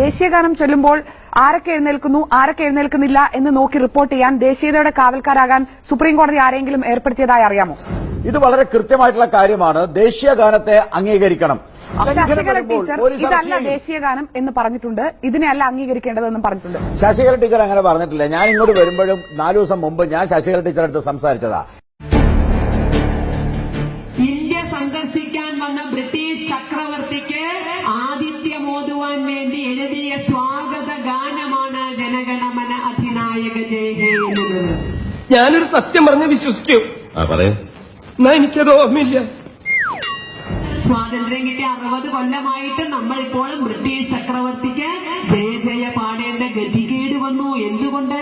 ദേശീയഗാനം ചൊല്ലുമ്പോൾ ആരൊക്കെ എഴുന്നേൽക്കുന്നു ആരൊക്കെ എഴുന്നേൽക്കുന്നില്ല എന്ന് നോക്കി റിപ്പോർട്ട് ചെയ്യാൻ ദേശീയതയുടെ കാവൽക്കാരാകാൻ സുപ്രീം കോടതി ആരെങ്കിലും ഏർപ്പെടുത്തിയതായി അറിയാമോ? ഇത് വളരെ കൃത്യമായിട്ടുള്ള കാര്യമാണ്. ദേശീയഗാനത്തെ അംഗീകരിക്കണം. ശശികല ടീച്ചർ ഇതല്ല ദേശീയഗാനം എന്ന് പറഞ്ഞിട്ടുണ്ട്, ഇതിനെയല്ല അംഗീകരിക്കേണ്ടതെന്നും പറഞ്ഞിട്ടുണ്ട്. ശശികല ടീച്ചർ അങ്ങനെ പറഞ്ഞിട്ടില്ല. ഞാൻ ഇങ്ങോട്ട് വരുമ്പോഴും 4 ദിവസം മുമ്പ് ഞാൻ ശശികല ടീച്ചറെ അടുത്ത് സംസാരിച്ചതാ. ഇന്ത്യ സന്ദർശിക്കാൻ വന്ന ബ്രിട്ടീഷ് ചക്രവർത്തിക്ക് ആതിഥ്യം ഓതുവാൻ വേണ്ടി എഴുതിയ സ്വാഗത ഗാനമാണ് ജനഗണമന അധിനായക ജയ ഹേ എന്നുള്ളത്. ഞാനൊരു സത്യം പറഞ്ഞ് വിശ്വസിക്കൂ, എന്നാ എനിക്കത് ഓർമ്മയില്ല. സ്വാതന്ത്ര്യം കിട്ടിയ 60 കൊല്ലമായിട്ട് നമ്മൾ ഇപ്പോഴും ബ്രിട്ടീഷ് ചക്രവർത്തിക്ക് ജയ ജയ പാടേണ്ട ഗതികേട് വന്നു. എന്തുകൊണ്ട്?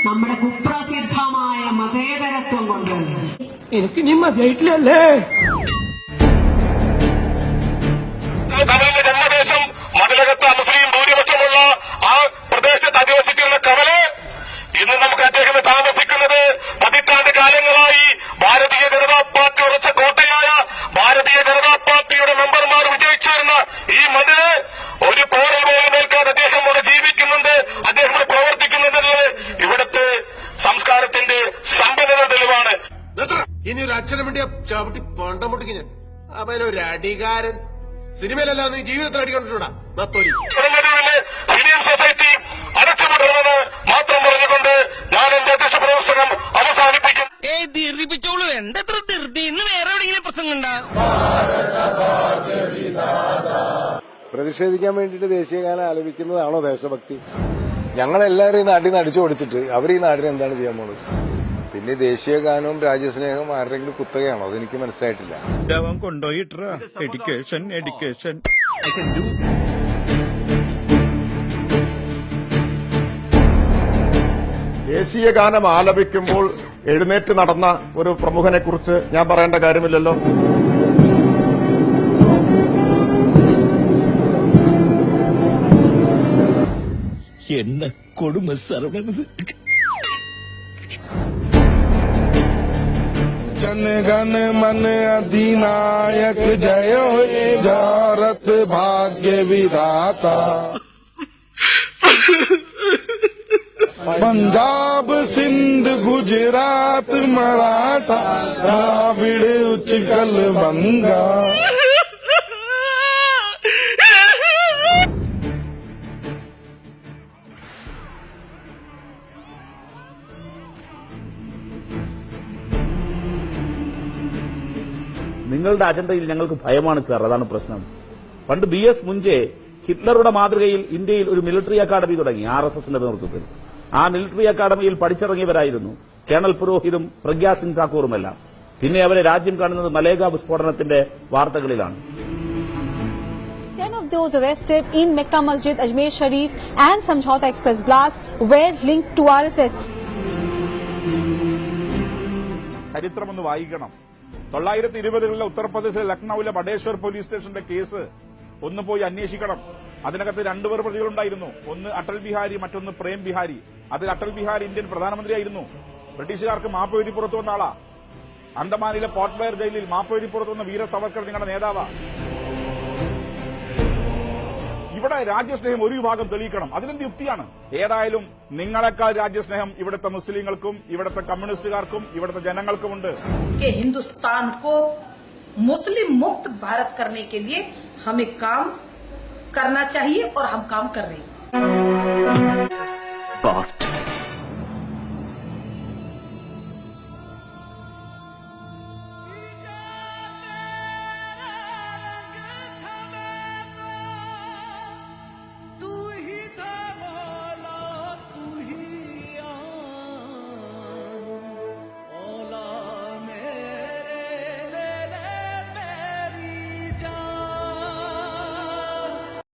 നമ്മുടെ കുപ്രസിദ്ധമായ മതേതരത്വം കൊണ്ട്. എനിക്ക് നീ മതിയായിട്ടില്ലല്ലേ? കമലിന്റെ ജന്മദേശം മതിലകത്ത് മുസ്ലിം ഭൂരിപക്ഷമുള്ള ആ പ്രദേശത്ത് അധിവസിക്കുന്ന കമല് ഇന്ന് നമുക്ക് അദ്ദേഹം താമസിക്കുന്നത് പതിറ്റാണ്ട് കാലങ്ങളായി ഭാരതീയ ജനതാ പാർട്ടി ഉറച്ച കോട്ടയായ ഭാരതീയ ജനതാ പാർട്ടിയുടെ മെമ്പർമാർ വിജയിച്ചിരുന്ന ഈ മതില് ഒരു പോറൽ പോലും ഏൽക്കാതെ അദ്ദേഹം ഇവിടെ ജീവിക്കുന്നുണ്ട്, അദ്ദേഹം ഇവിടെ പ്രവർത്തിക്കുന്നുണ്ടെന്നത് ഇവിടുത്തെ സംസ്കാരത്തിന്റെ സമ്പന്നത തെളിവാണ്. ഇനി ഒരു അച്ഛനെ വേണ്ടി ചവിട്ടി പണ്ടം പൊട്ടിക്ക് ഞാൻ അവനൊരു അടികാരൻ. സിനിമയിലല്ല നീ ജീവിതത്തിൽ അടിക്കൊണ്ടിട്ടാ നത്തോലി. ഫിലിം സൊസൈറ്റി അടച്ചുപൂട്ടണമെന്ന് മാത്രം പറഞ്ഞുകൊണ്ട് ഞാൻ എന്റെ അധ്യക്ഷ പ്രവർത്തനം അവസാനിപ്പിക്കും. പ്രതിഷേധിക്കാൻ വേണ്ടിയിട്ട് ദേശീയഗാനം ആലപിക്കുന്നതാണോ ദേശഭക്തി? ഞങ്ങളെല്ലാവരും ഈ നാട്ടിൽ നിന്ന് അടിച്ചു ഓടിച്ചിട്ട് അവർ ഈ നാടിന് എന്താണ് ചെയ്യാൻ പോകുന്നത്? പിന്നെ ദേശീയഗാനവും രാജ്യസ്നേഹവും ആരുടെങ്കിലും കുത്തകയാണോ? അതെനിക്ക് മനസ്സിലായിട്ടില്ല. ദേശീയഗാനം ആലപിക്കുമ്പോൾ എഴുന്നേറ്റ് നടന്ന ഒരു പ്രമുഖനെ കുറിച്ച് ഞാൻ പറയേണ്ട കാര്യമില്ലല്ലോ. എന്നെ കൊടുമ സർവണത്. जन गण मन अधिनायक जय हे भारत भाग्य विधाता. पंजाब सिंध गुजरात मराठा द्राविड़ उच्चकल बंगा. നിങ്ങളുടെ അജണ്ടയിൽ ഞങ്ങൾക്ക് ഭയമാണ് സാർ, അതാണ് പ്രശ്നം. പണ്ട് BS മുൻജെ ഹിറ്റ്ലറുടെ മാതൃകയിൽ ഇന്ത്യയിൽ ഒരു മിലിറ്ററി അക്കാദമി തുടങ്ങി RSSന്റെ നേതൃത്വത്തിൽ. ആ മിലിറ്ററി അക്കാദമിയിൽ പഠിച്ചിറങ്ങിയവരായിരുന്നു കേണൽ പുരോഹിതും പ്രഗ്യാ സിംഗ് ഠാക്കൂറുമെല്ലാം. പിന്നെ അവരെ രാജ്യം കാണുന്നത് മലേഗാവ് സ്ഫോടനത്തിന്റെ വാർത്തകളിലാണ്. 10 of those arrested in Mecca Masjid, Ajmer Sharif and Samjhauta Express blast were linked to RSS. ചരിത്രമൊന്ന് വായിക്കണം. 920കളിലെ ഉത്തർപ്രദേശിലെ ലക്നൌവിലെ ബഡേശ്വർ പോലീസ് സ്റ്റേഷന്റെ കേസ് ഒന്ന് പോയി അന്വേഷിക്കണം. അതിനകത്ത് 2 പേർ പ്രതികളുണ്ടായിരുന്നു. ഒന്ന് അടൽ ബിഹാരി, മറ്റൊന്ന് പ്രേം ബിഹാരി. അതിൽ അടൽ ബിഹാരി ഇന്ത്യൻ പ്രധാനമന്ത്രിയായിരുന്നു. ബ്രിട്ടീഷുകാർക്ക് മാപ്പ് എഴുതി പുറത്തു വന്ന ആളാ. അണ്ടമാനിലെ പോർട്ട് ബ്ലെയർ ജയിലിൽ മാപ്പ് എഴുതി പുറത്തു വന്ന വീര സവർക്കർ നിങ്ങളുടെ നേതാവാ. ഇവിടെ രാജ്യസ്നേഹം ഒരു വിഭാഗം തെളിയിക്കണം. അതിനെന്ത് യുക്തിയാണ്? ഏതായാലും നിങ്ങളെക്കാൾ രാജ്യസ്നേഹം ഇവിടുത്തെ മുസ്ലിങ്ങൾക്കും ഇവിടുത്തെ കമ്മ്യൂണിസ്റ്റുകാർക്കും ഇവിടുത്തെ ജനങ്ങൾക്കുമുണ്ട്. ഹിന്ദുസ്ഥാൻ को मुस्लिम मुक्त भारत करने के लिए हमें काम करना चाहिए और हम काम कर रहे हैं.